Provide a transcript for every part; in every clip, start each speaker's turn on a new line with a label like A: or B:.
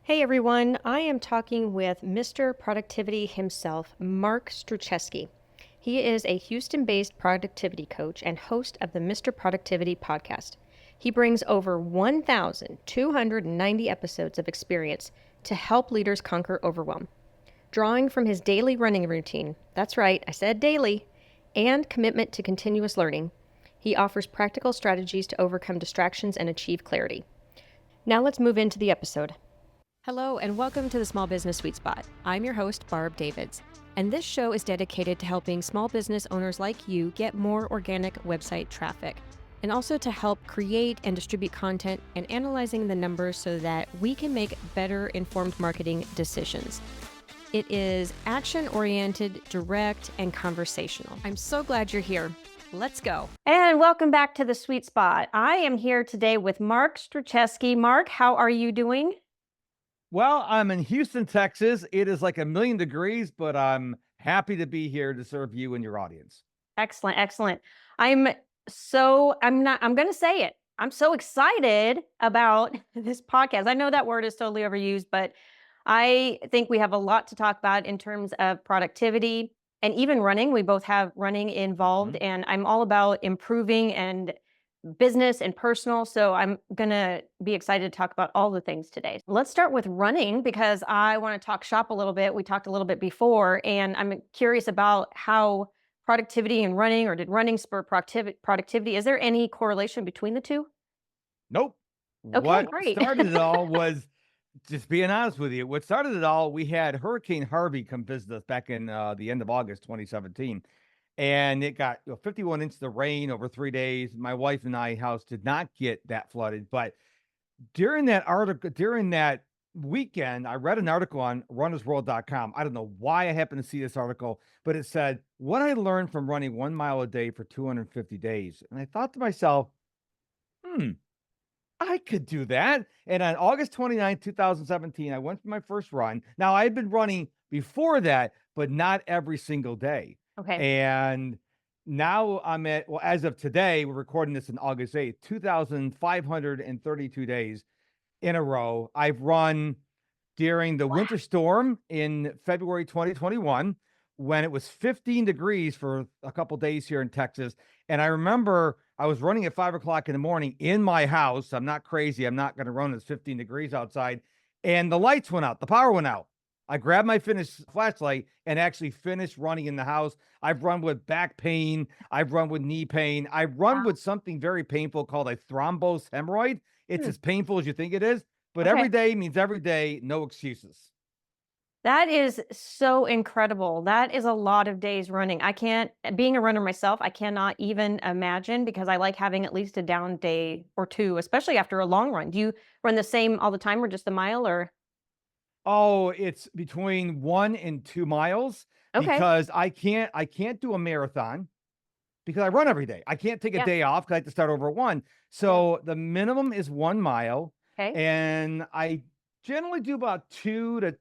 A: Hey everyone, I am talking with Mr. Productivity himself, Mark Struczewski. He is a Houston based productivity coach and host of the Mr. Productivity podcast. He brings over 1,290 episodes of experience to help leaders conquer overwhelm. Drawing from his daily running routine, that's right, I said daily, and commitment to continuous learning, he offers practical strategies to overcome distractions and achieve clarity. Now let's move into the episode. Hello, and welcome to the Small Business Sweet Spot. I'm your host, Barb Davids, and this show is dedicated to helping small business owners like you get more organic website traffic, and also to help create and distribute content and analyzing the numbers so that we can make better informed marketing decisions. It is action-oriented, direct, and conversational. I'm so glad you're here. Let's go. And welcome back to the Sweet Spot. I am here today with Mark Struczewski. Mark, how are you doing?
B: Well, I'm in Houston, Texas. It is like 1,000,000 degrees, but I'm happy to be here to serve you and your audience.
A: Excellent, excellent. I'm going to say it. I'm so excited about this podcast. I know that word is totally overused, but I think we have a lot to talk about in terms of productivity and even running. We both have running involved,
B: Mhm.
A: and I'm all about improving and business and personal. So I'm going to be excited to talk about all the things today. Let's start with running because I want to talk shop a little bit. We talked a little bit before, and I'm curious about how productivity and running, or did running spur productivity? Is there any correlation between the two?
B: Nope.
A: Okay,
B: What
A: great.
B: started it all was just being honest with you. What started it all, we had Hurricane Harvey come visit us back in the end of August 2017. And it got 51 inches of rain over 3 days. My wife and I house did not get that flooded, but during that weekend, I read an article on runnersworld.com. I don't know why I happened to see this article, but it said, "What I learned from running 1 mile a day for 250 days." And I thought to myself, hmm, I could do that. And on August 29th, 2017, I went for my first run. Now, I had been running before that, but not every single day.
A: Okay.
B: And now I'm at, well, as of today, we're recording this on August 8th, 2,532 days in a row. I've run during the winter storm in February 2021 when it was 15 degrees for a couple days here in Texas. And I remember I was running at 5 o'clock in the morning in my house. I'm not crazy. I'm not going to run. It's 15 degrees outside. And the lights went out. The power went out. I grabbed my flashlight and actually finished running in the house. I've run with back pain. I've run with knee pain. I've run
A: Wow.
B: with something very painful called a thrombose hemorrhoid. It's
A: Hmm.
B: as painful as you think it is, but
A: Okay.
B: every day means every day, no excuses.
A: That is so incredible. That is a lot of days running. I can't, being a runner myself, I cannot even imagine because I like having at least a down day or two, especially after a long run. Do you run the same all the time or just a mile or?
B: Oh, it's between 1 and 2 miles
A: Okay.
B: because I can't do a marathon because I run every day. I can't take a
A: Yeah.
B: day off because I have to start over at 1.
A: Yeah.
B: So the minimum is 1 mile,
A: Okay.
B: and I generally do about 2 to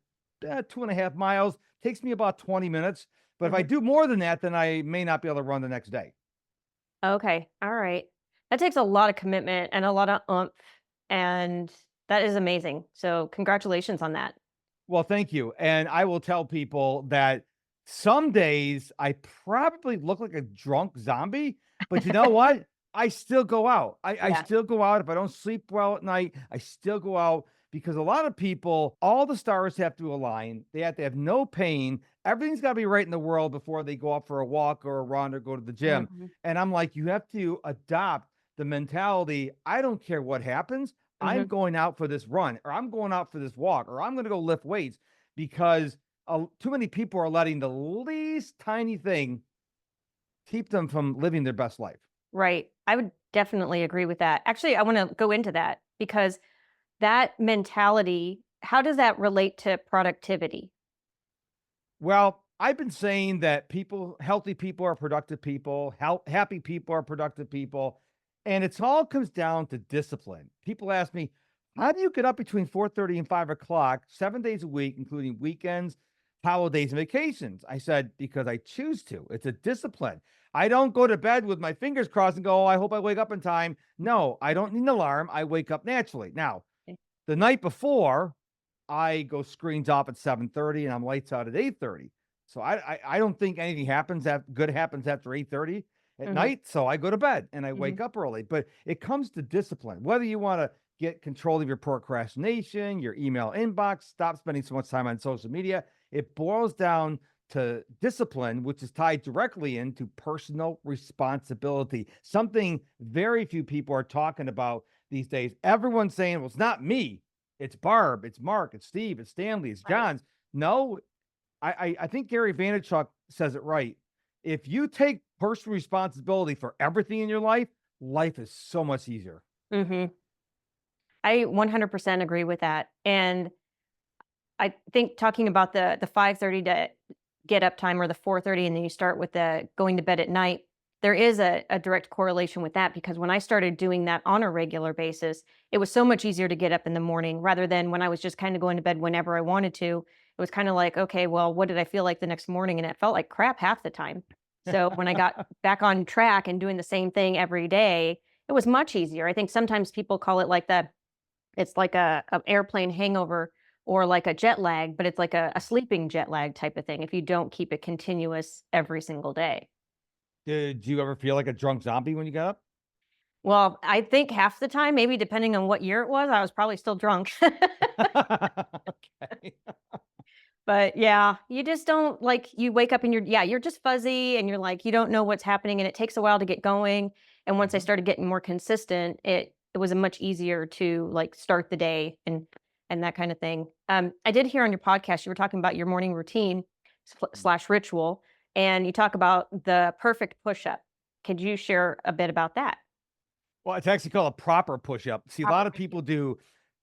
B: 2.5 miles. Takes me about 20 minutes. But if I
A: Mhm.
B: do more than that, then I may not be able to run the next day.
A: Okay. All right. That takes a lot of commitment and a lot of oomph, and that is amazing. So congratulations on that.
B: Well, thank you. And I will tell people that some days I probably look like a drunk zombie, but you know what? I still go out. I
A: Yeah.
B: still go out. If I don't sleep well at night, I still go out because a lot of people, all the stars have to align. They have to have no pain. Everything's got to be right in the world before they go out for a walk or a run or go to the gym.
A: Mhm.
B: And I'm like, you have to adopt the mentality. I don't care what happens. I'm
A: Mhm.
B: going out for this run, or I'm going out for this walk, or I'm going to go lift weights because too many people are letting the least tiny thing keep them from living their best life.
A: Right. I would definitely agree with that. Actually, I want to go into that because that mentality, how does that relate to productivity?
B: Well, I've been saying that healthy people are productive people, happy people are productive people. And it's all comes down to discipline. People ask me, how do you get up between 4:30 and 5 o'clock, 7 days a week, including weekends, holidays, and vacations? I said, because I choose to. It's a discipline. I don't go to bed with my fingers crossed and go, oh, I hope I wake up in time. No, I don't need an alarm. I wake up naturally. Now,
A: Eh,
B: the night before, I go screens off at 7:30 and I'm lights out at 8:30. So I don't think anything good happens after 8:30 at
A: Mhm.
B: night. So I go to bed and I
A: Mhm.
B: wake up early. But it comes to discipline. Whether you want to get control of your procrastination, your email inbox, stop spending so much time on social media, it boils down to discipline, which is tied directly into personal responsibility. Something very few people are talking about these days. Everyone's saying, well, it's not me. It's Barb, it's Mark, it's Steve, it's Stanley, it's
A: Right.
B: John's. No, I think Gary Vaynerchuk says it right. If you take personal responsibility for everything in your life, life is so much easier.
A: Mhm. I 100% agree with that. And I think talking about the 5:30 to get up time or the 4:30 and then you start with the going to bed at night, there is a direct correlation with that because when I started doing that on a regular basis, it was so much easier to get up in the morning rather than when I was just kind of going to bed whenever I wanted to. It was kind of like, okay, well, what did I feel like the next morning? And it felt like crap half the time. So when I got back on track and doing the same thing every day, it was much easier. I think sometimes people call it like the it's like a airplane hangover or like a jet lag, but it's like a sleeping jet lag type of thing if you don't keep it continuous every single day.
B: Did you ever feel like a drunk zombie when you got up?
A: Well, I think half the time, maybe depending on what year it was, I was probably still drunk.
B: Okay.
A: But yeah, you just don't like you wake up and you're just fuzzy and you're like you don't know what's happening and it takes a while to get going. And once I
B: Mhm.
A: started getting more consistent, it was a much easier to like start the day and that kind of thing. I did hear on your podcast you were talking about your morning routine slash ritual, and you talk about the perfect push up. Could you share a bit about that?
B: Well, it's actually called a proper push-up. See, a lot
A: Proper.
B: of people do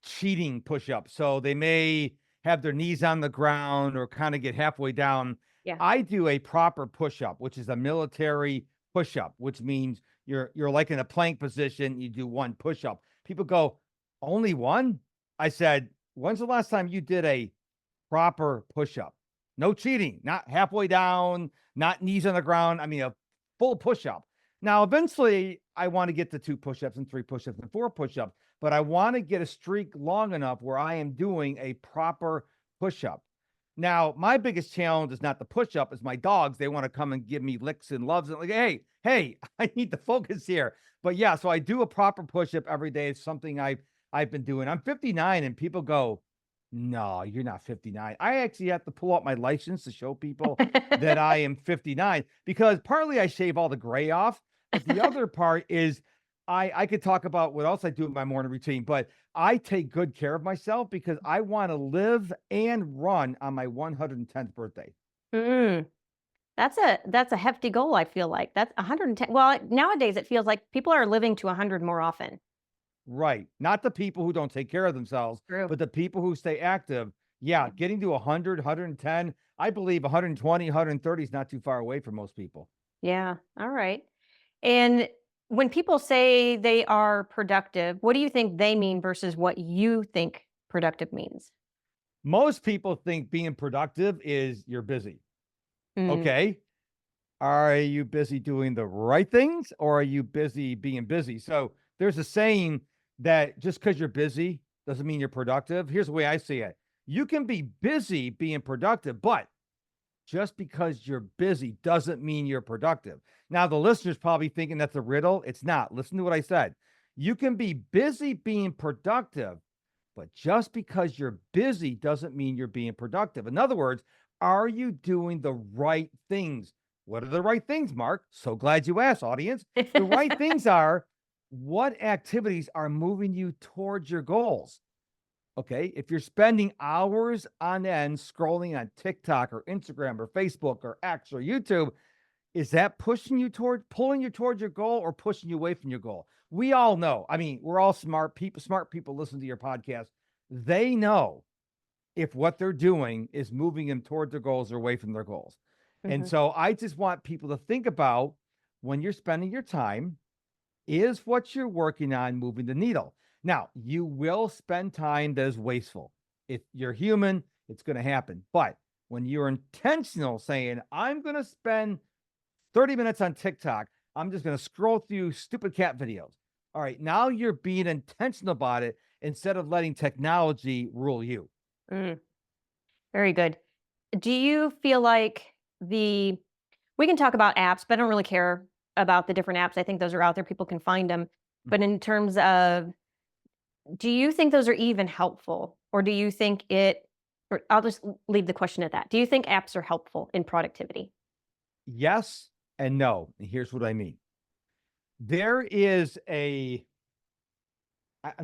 B: cheating push-ups. So they may have their knees on the ground or kind of get halfway down.
A: Yeah.
B: I do a proper push-up, which is a military push-up, which means you're like in a plank position, you do one push-up. People go, "Only one?" I said, "When's the last time you did a proper push-up? No cheating, not halfway down, not knees on the ground. I mean, a full push-up. Now, eventually, I want to get to 2 push-ups and 3 push-ups and 4 push-ups, but I want to get a streak long enough where I am doing a proper push-up. Now, my biggest challenge is not the push-up, is my dogs. They want to come and give me licks and loves and like, hey, I need to focus here. But yeah, so I do a proper push-up every day. It's something I've been doing. I'm 59 and people go, no, you're not 59. I actually have to pull out my license to show people that I am 59 because partly I shave all the gray off, but the other part is I could talk about what else I do in my morning routine, but I take good care of myself because I want to live and run on my 110th birthday.
A: Mm. That's a hefty goal, I feel like. That's 110. Well, nowadays it feels like people are living to 100 more often.
B: Right. Not the people who don't take care of themselves,
A: True.
B: but the people who stay active. Yeah,
A: Yeah.
B: getting to 100, 110, I believe 120, 130 is not too far away for most people.
A: Yeah. All right. And when people say they are productive, what do you think they mean versus what you think productive means?
B: Most people think being productive is you're busy.
A: Mm,
B: Okay. Are you busy doing the right things or are you busy being busy? So there's a saying that just because you're busy doesn't mean you're productive. Here's the way I see it. You can be busy being productive, but just because you're busy doesn't mean you're productive. Now, the listener's probably thinking that's a riddle. It's not. Listen to what I said. You can be busy being productive, but just because you're busy doesn't mean you're being productive. In other words, are you doing the right things? What are the right things, Mark? So glad you asked, audience. The right things are what activities are moving you towards your goals? Okay. If you're spending hours on end scrolling on TikTok or Instagram or Facebook or X or YouTube, is that pushing you toward pulling you towards your goal or pushing you away from your goal? We all know. I mean, we're all smart people listen to your podcast. They know if what they're doing is moving them toward their goals or away from their goals. And
A: mhm,
B: so I just want people to think about when you're spending your time, is what you're working on moving the needle? Now, you will spend time that is wasteful. If you're human, it's going to happen. But when you're intentional saying, I'm going to spend 30 minutes on TikTok. I'm just going to scroll through stupid cat videos. All right. Now you're being intentional about it instead of letting technology rule you.
A: Mm, very good. Do you feel like we can talk about apps, but I don't really care about the different apps. I think those are out there. People can find them.
B: Mm.
A: But in terms of, do you think those are even helpful? Or do you think or I'll just leave the question at that. Do you think apps are helpful in productivity?
B: Yes and no. And here's what I mean. There is I'm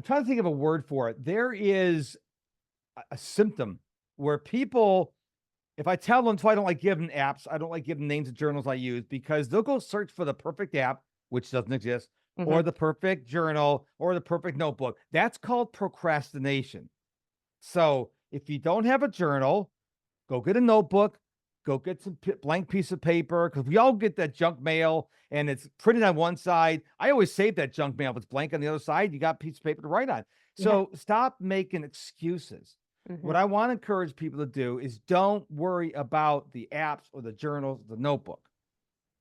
B: trying to think of a word for it. There is a symptom where people, if I tell them, so I don't like giving apps, I don't like giving names of journals I use because they'll go search for the perfect app, which doesn't exist, or
A: Hmm.
B: the perfect journal or the perfect notebook. That's called procrastination. So if you don't have a journal, go get a notebook, go get some blank piece of paper because we all get that junk mail and it's printed on one side. I always save that junk mail. If it's blank on the other side, you got a piece of paper to write on.
A: Yeah.
B: So stop making excuses. What
A: Hmm.
B: I want to encourage people to do is don't worry about the apps or the journals, the notebook.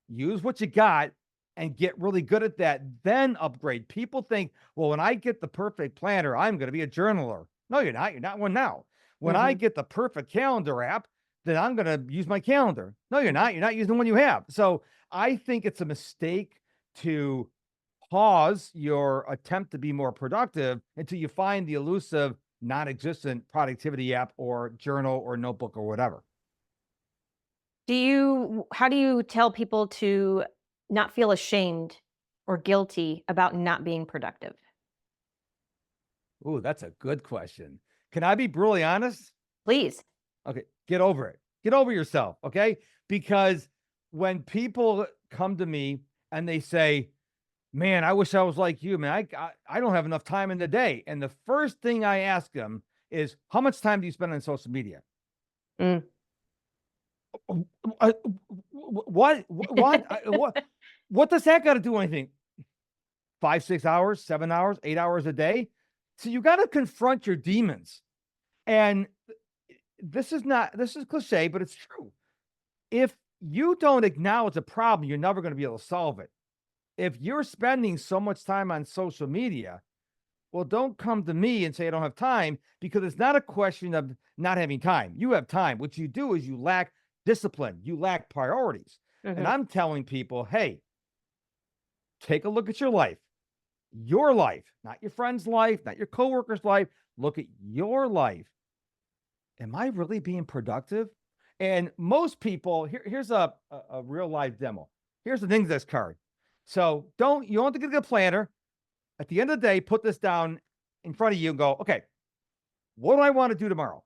B: Use what you got and get really good at that, then upgrade. People think, well, when I get the perfect planner, I'm going to be a journaler. No, you're not. You're not one now. When I
A: Hmm.
B: get the perfect calendar app, then I'm going to use my calendar. No, you're
A: Hmm.
B: not. You're not using the one you have. So I think it's a mistake to pause your attempt to be more productive until you find the elusive, non existent productivity app or journal or notebook or whatever.
A: How do you tell people to not feel ashamed or guilty about not being productive?
B: Ooh, that's a good question. Can I be brutally honest?
A: Please.
B: Okay, get over it. Get over yourself, okay? Because when people come to me and they say, "Man, I wish I was like you, man. I don't have enough time in the day." And the first thing I ask them is, "How much time do you spend on social media?"
A: Mm.
B: Uh, What? What? What does that got to do with anything? 5, 6 hours, 7 hours, 8 hours a day. So you got to confront your demons. And this is cliche, but it's true. If you don't acknowledge a problem, you're never going to be able to solve it. If you're spending so much time on social media, well, don't come to me and say I don't have time because it's not a question of not having time. You have time. What you do is you lack discipline, you lack priorities. And
A: Mhm.
B: I'm telling people, hey, take a look at your life, not your friend's life, not your coworker's life. Look at your life. Am I really being productive? And most people, here's a real life demo. Here's the things this card. So you don't have to get a planner. At the end of the day, put this down in front of you and go, okay, what do I want to do tomorrow?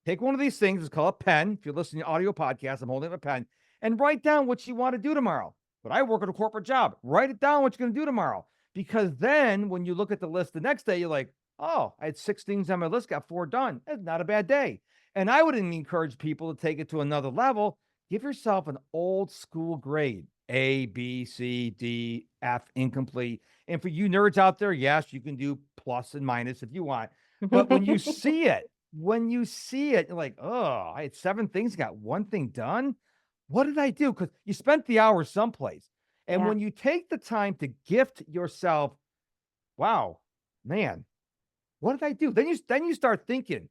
B: Take one of these things, it's called a pen. If you're listening to audio podcasts, I'm holding up a pen, and write down what you want to do tomorrow. But I work at a corporate job. Write it down what you're going to do tomorrow. Because then when you look at the list the next day, you're like, oh, I had 6 things on my list, got 4 done. That's not a bad day. And I would encourage people to take it to another level. Give yourself an old school grade A, B, C, D, F, incomplete. And for you nerds out there, yes, you can do plus and minus if you want. But when you see it, you're like, oh, I had 7 things, got 1 thing done. What did I do? Because you spent the hour someplace. And
A: Yeah.
B: when you take the time to gift yourself, wow, man, what did I do? Then you start thinking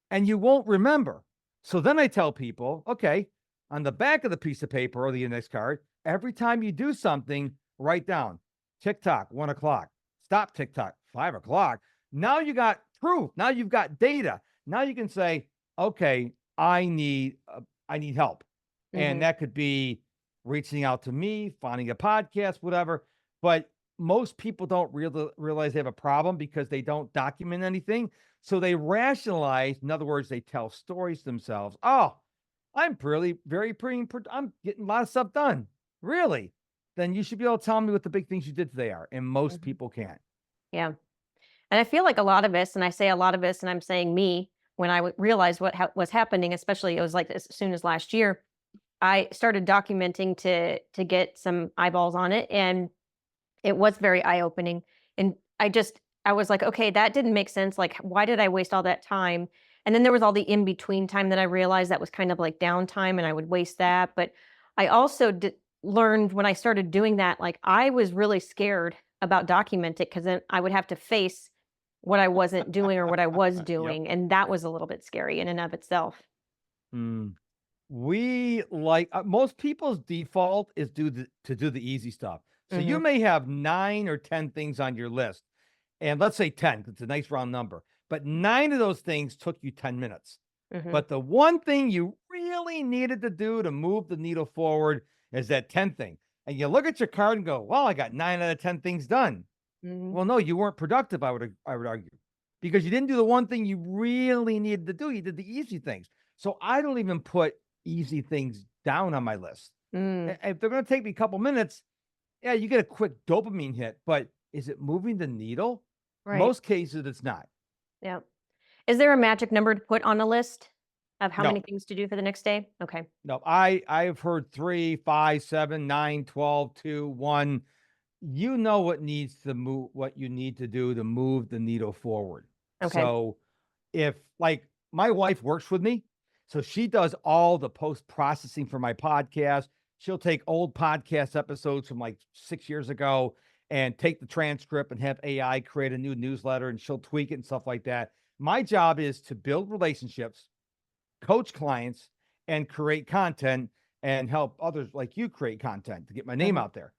B: and you won't remember. So then I tell people, okay, on the back of the piece of paper or the index card, every time you do something, write down TikTok, 1 o'clock, stop TikTok, 5 o'clock. Now you got proof. Now you've got data. Now you can say, okay, I need help. And
A: Mhm.
B: that could be reaching out to me, finding a podcast, whatever. But most people don't realize they have a problem because they don't document anything. So they rationalize, in other words, they tell stories to themselves. Oh, I'm really I'm getting a lot of stuff done. Really? Then you should be able to tell me what the big things you did today are. And most
A: Mhm.
B: people can't.
A: Yeah. And I feel like a lot of us, and I say a lot of us, and I'm saying me, when I realized what was happening, especially it was like as soon as last year, I started documenting to get some eyeballs on it, and it was very eye opening. And I was like, okay, that didn't make sense. Like, why did I waste all that time? And then there was all the in between time that I realized that was kind of like downtime, and I would waste that. But I also learned when I started doing that, like I was really scared about documenting because then I would have to face what I wasn't doing or what I was
B: Yep.
A: doing, and that was a little bit scary in and of itself.
B: Mm. We like most people's default is to do the easy stuff. So you
A: Mhm,
B: may have 9 or 10 things on your list, and let's say 10, 'cause it's a nice round number, but 9 of those things took you 10 minutes.
A: mhm.
B: But the one thing you really needed to do to move the needle forward is that 10 thing. And you look at your card and go, "Well, I got 9 out of 10 things done."
A: Mhm.
B: Well, no, you weren't productive, I would argue, because you didn't do the one thing you really needed to do. You did the easy things. So I don't even put easy things down on my list.
A: Mm,
B: If they're going to take me a couple minutes, yeah, you get a quick dopamine hit, but is it moving the needle?
A: right.
B: Most cases, it's not.
A: Yeah. Is there a magic number to put on a list of how many
B: No,
A: things to do for the next day? Okay.
B: no. I've heard 3, 5, 7, 9, 12, 2, 1. You know what needs to move, what you need to do to move the needle forward.
A: Okay.
B: So if like my wife works with me, so she does all the post processing for my podcast. She'll take old podcast episodes from like 6 years ago and take the transcript and have AI create a new newsletter and she'll tweak it and stuff like that. My job is to build relationships, coach clients, and create content and help others like you create content to get my name
A: Mhm.
B: out there.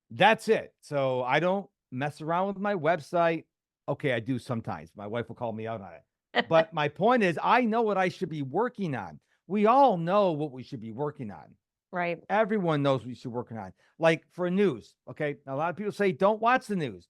B: That's it. So I don't mess around with my website. Okay, I do sometimes. My wife will call me out on it. But my point is, I know what I should be working on. We all know what we should be working on.
A: Right.
B: Everyone knows what we should be working on. Like for news, okay? A lot of people say, don't watch the news.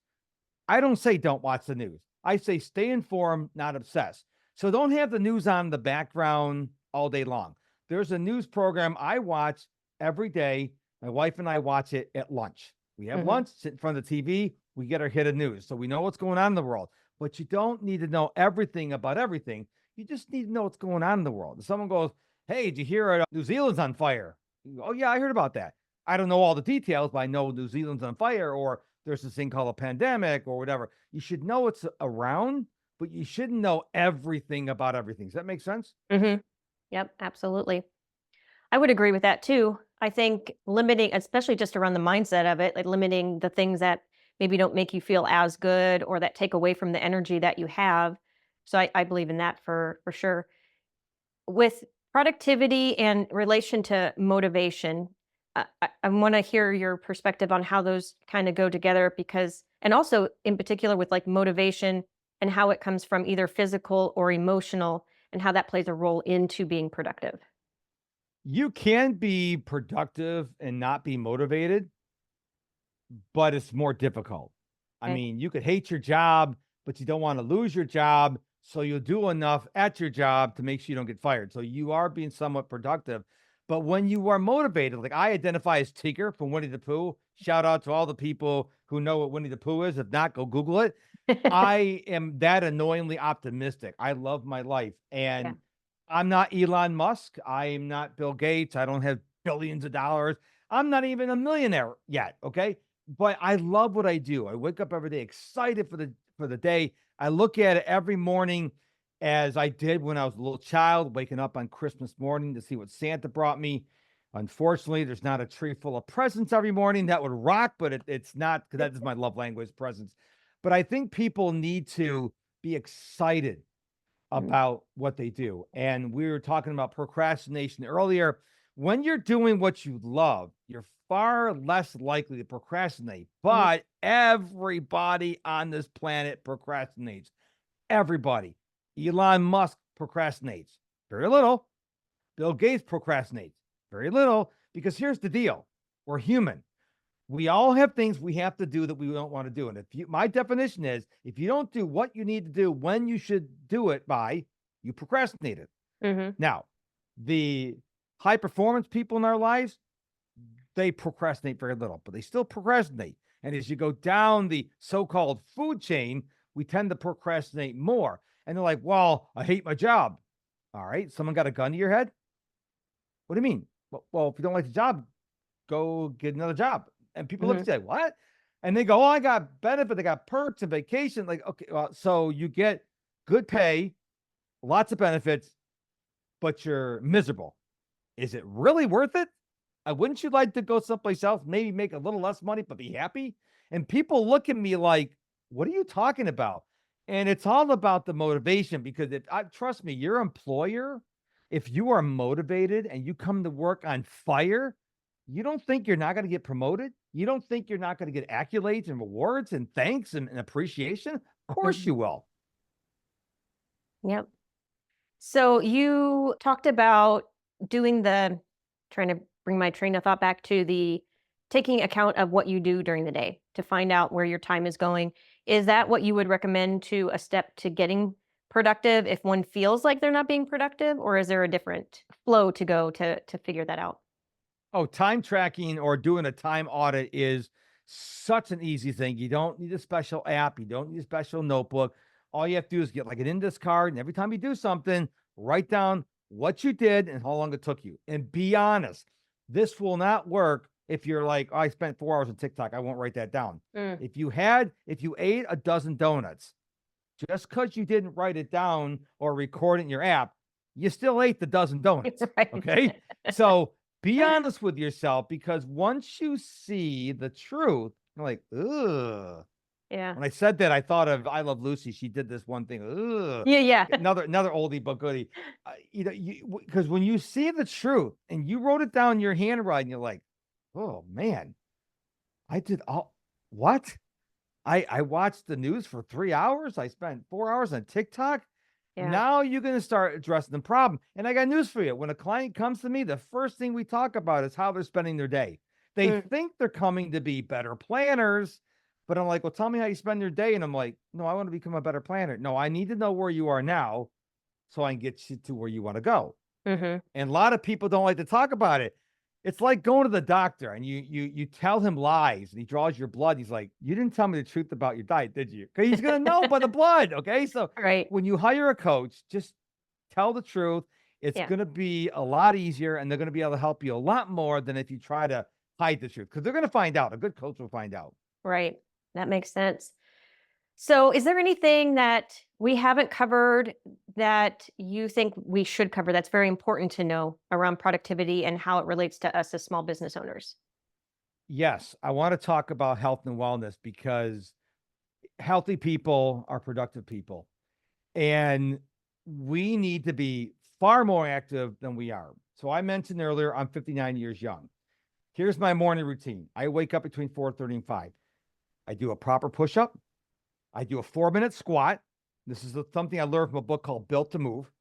B: I don't say don't watch the news. I say stay informed, not obsessed. So don't have the news on in the background all day long. There's a news program I watch every day. My wife and I watch it at lunch. We have
A: Mhm.
B: lunch, sit in front of the TV, we get our hit of news. So we know what's going on in the world. But you don't need to know everything about everything. You just need to know what's going on in the world. If someone goes, "Hey, did you hear New Zealand's on fire?" You go, "Oh, yeah, I heard about that." I don't know all the details, but I know New Zealand's on fire, or there's this thing called a pandemic or whatever. You should know it's around, but you shouldn't know everything about everything. Does that make sense?
A: Mhm. Yep, absolutely. I would agree with that too. I think limiting, especially just around the mindset of it, like limiting the things that maybe don't make you feel as good or that take away from the energy that you have. So I believe in that for sure. With productivity and relation to motivation, I want to hear your perspective on how those kind of go together because, and also in particular with like motivation and how it comes from either physical or emotional and how that plays a role into being productive.
B: You can be productive and not be motivated, but it's more difficult. I
A: Okay.
B: mean, you could hate your job, but you don't want to lose your job. So you'll do enough at your job to make sure you don't get fired. So you are being somewhat productive. But when you are motivated, like I identify as Tigger from Winnie the Pooh, shout out to all the people who know what Winnie the Pooh is. If not, go Google it. I am that annoyingly optimistic. I love my life.
A: Yeah.
B: And I'm not Elon Musk. I am not Bill Gates. I don't have billions of dollars. I'm not even a millionaire yet. Okay. But I love what I do. I wake up every day excited for the day. I look at it every morning as I did when I was a little child, waking up on Christmas morning to see what Santa brought me. Unfortunately, there's not a tree full of presents every morning. That would rock, but it's not because that is my love language, presents. But I think people need to be excited
A: Mm,
B: about what they do. And we were talking about procrastination earlier. When you're doing what you love, you're far less likely to procrastinate.
A: mhm,
B: But everybody on this planet procrastinates. Everybody. Elon Musk procrastinates. Very little. Bill Gates procrastinates. Very little. Because here's the deal. We're human. We all have things we have to do that we don't want to do. And if you, my definition is, if you don't do what you need to do when you should do it by, you procrastinate it.
A: mhm,
B: Now, the high performance people in our lives, they procrastinate very little, but they still procrastinate. And as you go down the so-called food chain, we tend to procrastinate more. And they're like, well, I hate my job. All right. Someone got a gun to your head? What do you mean? Well, if you don't like the job, go get another job. And people look
A: mhm,
B: at you like, what? And they go, oh, I got benefit, I got perks and vacation. Like, okay, well, so you get good pay, lots of benefits, but you're miserable. Is it really worth it? Wouldn't you like to go someplace else, maybe make a little less money, but be happy? And people look at me like, what are you talking about? And it's all about the motivation, because trust me, your employer, if you are motivated and you come to work on fire, you don't think you're not going to get promoted? You don't think you're not going to get accolades and rewards and thanks and appreciation? Of course you will.
A: Yep. So you talked about trying to bring my train of thought back to the taking account of what you do during the day to find out where your time is going. Is that what you would recommend to a step to getting productive if one feels like they're not being productive, or is there a different flow to go to figure that out?
B: Oh, time tracking or doing a time audit is such an easy thing. You don't need a special app. You don't need a special notebook. All you have to do is get like an index card, and every time you do something, write down what you did and how long it took you. And be honest, this will not work if you're like, oh, I spent 4 hours on TikTok. I won't write that down.
A: Mm.
B: If you ate a dozen donuts, just because you didn't write it down or record it in your app, you still ate the dozen donuts.
A: Right.
B: Okay. So be honest with yourself, because once you see the truth, you're like, ugh.
A: Yeah.
B: When I said that, I thought of I Love Lucy. She did this one thing. Ugh.
A: Yeah.
B: Another oldie but goodie. Because when you see the truth and you wrote it down in your handwriting, you're like, oh man, I did all what? I watched the news for 3 hours. I spent 4 hours on TikTok.
A: Yeah.
B: Now you're going to start addressing the problem. And I got news for you. When a client comes to me, the first thing we talk about is how they're spending their day. They think they're coming to be better planners, but I'm like, well, tell me how you spend your day. And I'm like, no, I want to become a better planner. No, I need to know where you are now so I can get you to where you want to go.
A: Mm-hmm.
B: And a lot of people don't like to talk about it. It's like going to the doctor and you tell him lies and he draws your blood. He's like, you didn't tell me the truth about your diet, did you? Because he's going to know by the blood. Okay. So
A: Right.
B: when you hire a coach, just tell the truth. It's going to be a lot easier, and they're going to be able to help you a lot more than if you try to hide the truth, because they're going to find out. A good coach will find out.
A: Right. That makes sense. So is there anything that we haven't covered that you think we should cover that's very important to know around productivity and how it relates to us as small business owners?
B: Yes, I want to talk about health and wellness, because healthy people are productive people, and we need to be far more active than we are. So I mentioned earlier, I'm 59 years young. Here's my morning routine. I wake up between 4:30 and 5. I do a proper push-up. I do a 4-minute squat. This is something I learned from a book called Built to Move.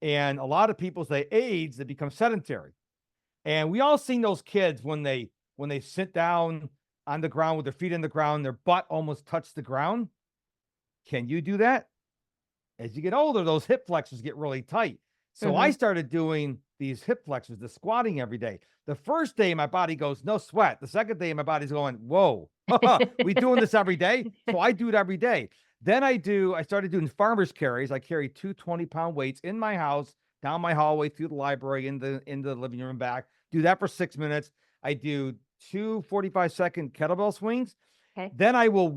B: And a lot of people say age, they become sedentary. And we all seen those kids when they sit down on the ground with their feet in the ground, their butt almost touched the ground. Can you do that? As you get older, those hip flexors get really tight. So I started doing these hip flexors, the squatting every day. The first day my body goes, no sweat. The second day my body's going, whoa, we doing this every day? So I do it every day. Then I started doing farmer's carries. I carry 2 20-pound weights in my house, down my hallway, through the library, into the living room and back. Do that for 6 minutes. I do 2 45-second kettlebell swings.
A: Okay.
B: Then I will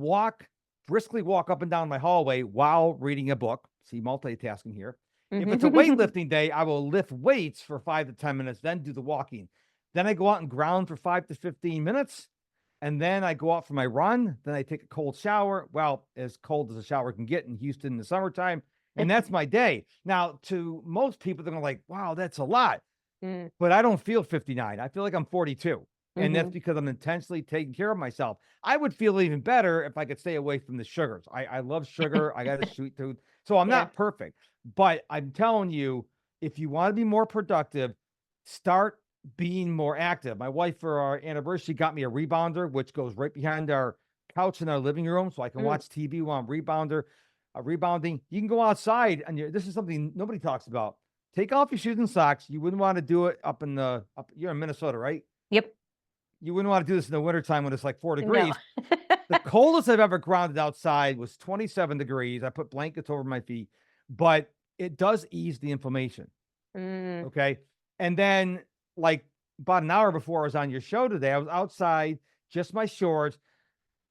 B: briskly walk up and down my hallway while reading a book. See, multitasking here. If it's a weightlifting day, I will lift weights for 5 to 10 minutes, then do the walking. Then I go out and ground for 5 to 15 minutes. And then I go out for my run. Then I take a cold shower. Well, as cold as a shower can get in Houston in the summertime. And that's my day. Now, to most people, they're going to like, wow, that's a lot. But I don't feel 59. I feel like I'm 42. And that's because I'm intentionally taking care of myself. I would feel even better if I could stay away from the sugars. I love sugar. I got a sweet tooth. So I'm not perfect. But I'm telling you, if you want to be more productive, start being more active. My wife, for our anniversary, got me a rebounder, which goes right behind our couch in our living room, so I can watch TV while I'm rebounding. You can go outside, and this is something nobody talks about. Take off your shoes and socks. You wouldn't want to do it you're in Minnesota, right?
A: Yep.
B: You wouldn't want to do this in the wintertime when it's like 4 degrees.
A: No.
B: The coldest I've ever grounded outside was 27 degrees. I put blankets over my feet, but it does ease the inflammation. Okay. And then, like, about an hour before I was on your show today, I was outside, just my shorts,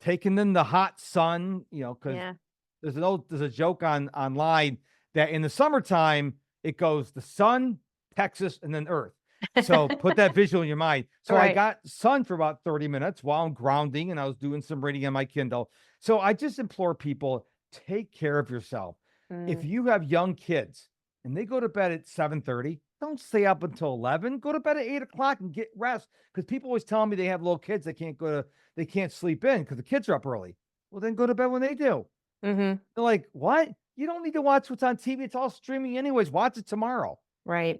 B: taking in the hot sun, because there's a joke online that in the summertime, it goes the sun, Texas, and then Earth. So put that visual in your mind. So I got sun for about 30 minutes while I'm grounding, and I was doing some reading on my Kindle. So I just implore people take care of yourself. If
A: Mm,
B: you have young kids and they go to bed at 7:30, don't stay up until 11. Go to bed at 8 o'clock and get rest. Because people always tell me they have little kids they can't sleep in because the kids are up early. Well, then go to bed when they do.
A: mm-hmm.
B: They're like, what? You don't need to watch what's on TV. It's all streaming anyways. Watch it tomorrow.
A: Right.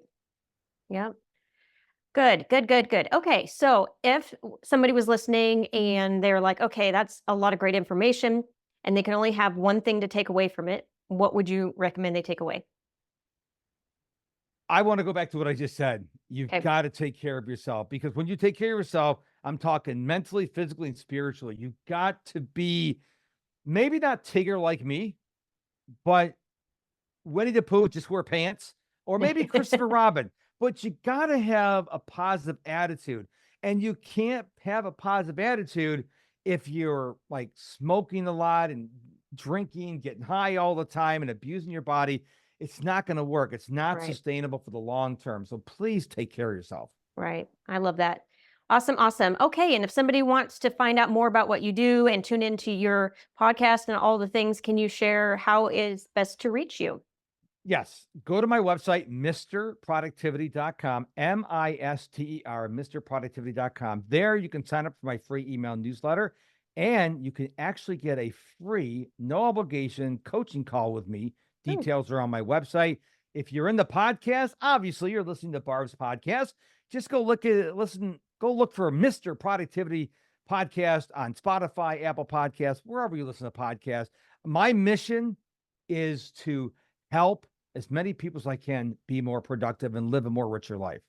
A: Yep. Good, good, good, good. Okay, so if somebody was listening and they're like, okay, that's a lot of great information, and they can only have one thing to take away from it, what would you recommend they take away?
B: I want to go back to what I just said. You've
A: Okay.
B: got to take care of yourself because when you take care of yourself, I'm talking mentally, physically, and spiritually. You've got to be maybe not Tigger like me, but Winnie the Pooh, just wear pants, or maybe Christopher Robin. But you got to have a positive attitude. And you can't have a positive attitude if you're like smoking a lot and drinking, getting high all the time and abusing your body. It's not going to work. It's not
A: Right,
B: sustainable for the long term. So please take care of yourself.
A: right. I love that. Awesome, awesome. Okay, and if somebody wants to find out more about what you do and tune into your podcast and all the things, can you share how is best to reach you?
B: Yes, go to my website, MrProductivity.com, MISTER, MrProductivity.com. There you can sign up for my free email newsletter and you can actually get a free, no obligation coaching call with me.
A: Hmm,
B: Details are on my website. If you're in the podcast, obviously you're listening to Barb's podcast. Just go look at it, go look for Mr. Productivity podcast on Spotify, Apple Podcasts, wherever you listen to podcasts. My mission is to help as many people as I can be more productive and live a more richer life.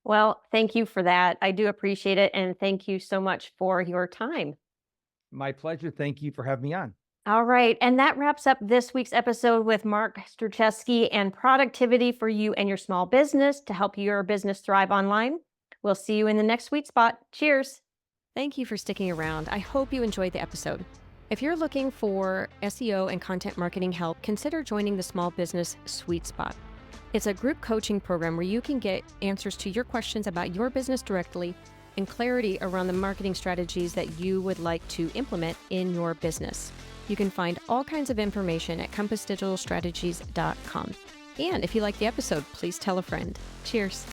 A: Well, thank you for that. I do appreciate it. And thank you so much for your time.
B: My pleasure. Thank you for having me on.
A: All right. And that wraps up this week's episode with Mark Struczewski and productivity for you and your small business to help your business thrive online. We'll see you in the next sweet spot. Cheers. Thank you for sticking around. I hope you enjoyed the episode. If you're looking for SEO and content marketing help, consider joining the Small Business Sweet Spot. It's a group coaching program where you can get answers to your questions about your business directly and clarity around the marketing strategies that you would like to implement in your business. You can find all kinds of information at compassdigitalstrategies.com. And if you like the episode, please tell a friend. Cheers.